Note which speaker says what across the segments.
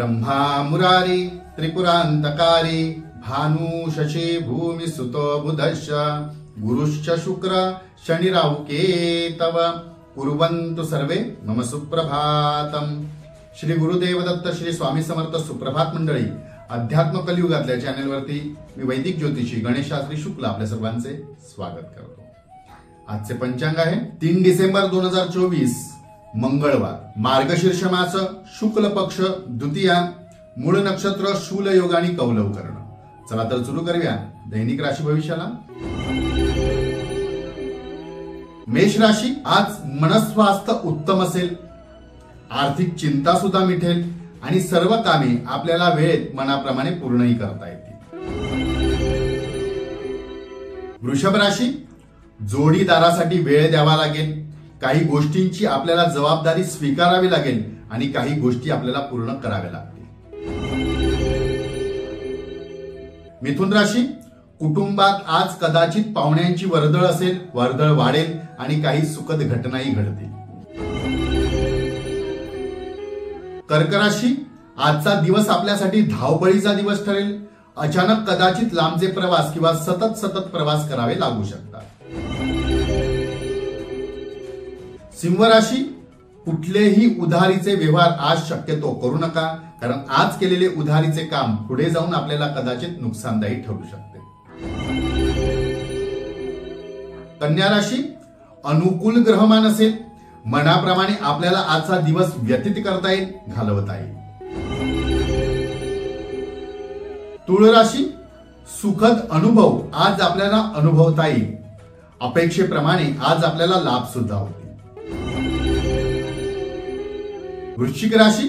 Speaker 1: ब्रह्मा मुरारी त्रिपुरांतकारी भानु शशी भूमि सुतो बुधश्च गुरुश्च शुक्र शनि राहु केतव कुर्वन्तु सर्वे मम सुप्रभातम। श्री गुरुदेव दत्त श्री स्वामी समर्थ सुप्रभात मंडळी, अध्यात्म कलियुगातल्या चॅनलवरती मी वैदिक ज्योतिषी गणेश शास्त्री शुक्ल आपल्या सर्वांचे स्वागत करतो। आजचे पंचांग आहे 3 डिसेंबर 2024 मंगळवार, मार्गशीर्ष मास, शुक्ल पक्ष, द्वितीया, मूळ नक्षत्र, शूल योग आणि कौलव कर्ण। चला तर सुरू करूया दैनिक राशी भविष्याला। मेष राशी, आज मनस्वास्थ्य उत्तम असेल, आर्थिक चिंता सुद्धा मिटेल आणि सर्व कामे आपल्याला वेळेत मनाप्रमाणे पूर्णही करता येतील। वृषभ राशी, जोडीदारासाठी वेळ द्यावा लागेल, काही गोष्टींची आपल्याला जबाबदारी स्वीकारावी लागेल आणि काही गोष्टी आपल्याला पूर्ण कराव्या लागतील। मिथुन राशी, कुटुंबात आज कदाचित पाहुण्यांची वर्दळ असेल, वर्दळ वाढेल आणि काही सुखद घटनाही घडतील। कर्क राशी, आजचा दिवस आपल्यासाठी धावपळीचा दिवस ठरेल, अचानक कदाचित लांबचे प्रवास किंवा सतत प्रवास करावे लागू शकतात। सिंह राशी, कुठलेही उधारीचे व्यवहार आज शक्यतो करू नका, कारण आज केलेले उधारीचे काम पुढे जाऊन आपल्याला कदाचित नुकसानदायी ठरू शकते। कन्या राशी, अनुकूल ग्रहमान असेल, मनाप्रमाणे आपल्याला आजचा दिवस व्यतीत करता येईल, घालवता येईल। तुळ राशी, सुखद अनुभव आज आपल्याला अनुभवता येईल, अपेक्षेप्रमाणे आज आपल्याला लाभ सुद्धा होतील। वृश्चिक राशी,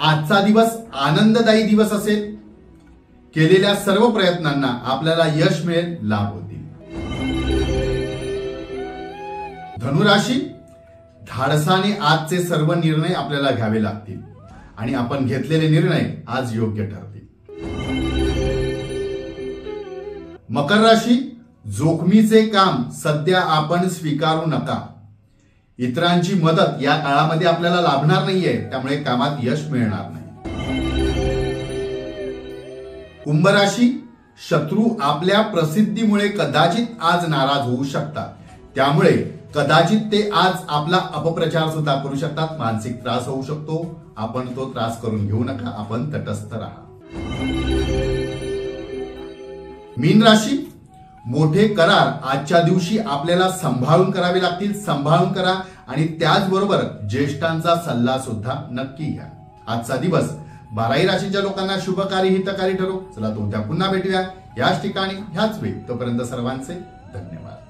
Speaker 1: आजचा दिवस आनंददायी दिवस असेल, केलेल्या सर्व प्रयत्नांना आपल्याला यश मिळेल, लाभ होतील। धनुराशी, धाडसाने आजचे सर्व निर्णय आपल्याला घ्यावे लागतील आणि आपण घेतलेले निर्णय आज योग्य ठरतील। मकर राशी, जोखमीचे काम सध्या आपण स्वीकारू नका, इतरांची मदत या काळामध्ये आपल्याला लाभणार नाहीये, त्यामुळे कामात यश मिळणार नाही। कुंभ राशी, शत्रू आपल्या प्रसिद्धीमुळे कदाचित आज नाराज होऊ शकतात, त्यामुळे कदाचित ते आज आपला अपप्रचार सुद्धा करू शकतात, मानसिक त्रास होऊ शकतो, आपण तो त्रास करून घेऊ नका, आपण तटस्थ राहा। मीन राशी, मोठे करार आजच्या दिवशी आपल्याला सांभाळून करावे लागतील, सांभाळून करा आणि त्याचबरोबर ज्येष्ठांचा सल्ला सुद्धा नक्की घ्या। आजचा दिवस 12 राशीच्या लोकांना शुभकारी हितकारी ठरो। चला तो उद्या पुन्हा भेटूया याच ठिकाणी ह्याच वेळी, तोपर्यंत सर्वांचे धन्यवाद।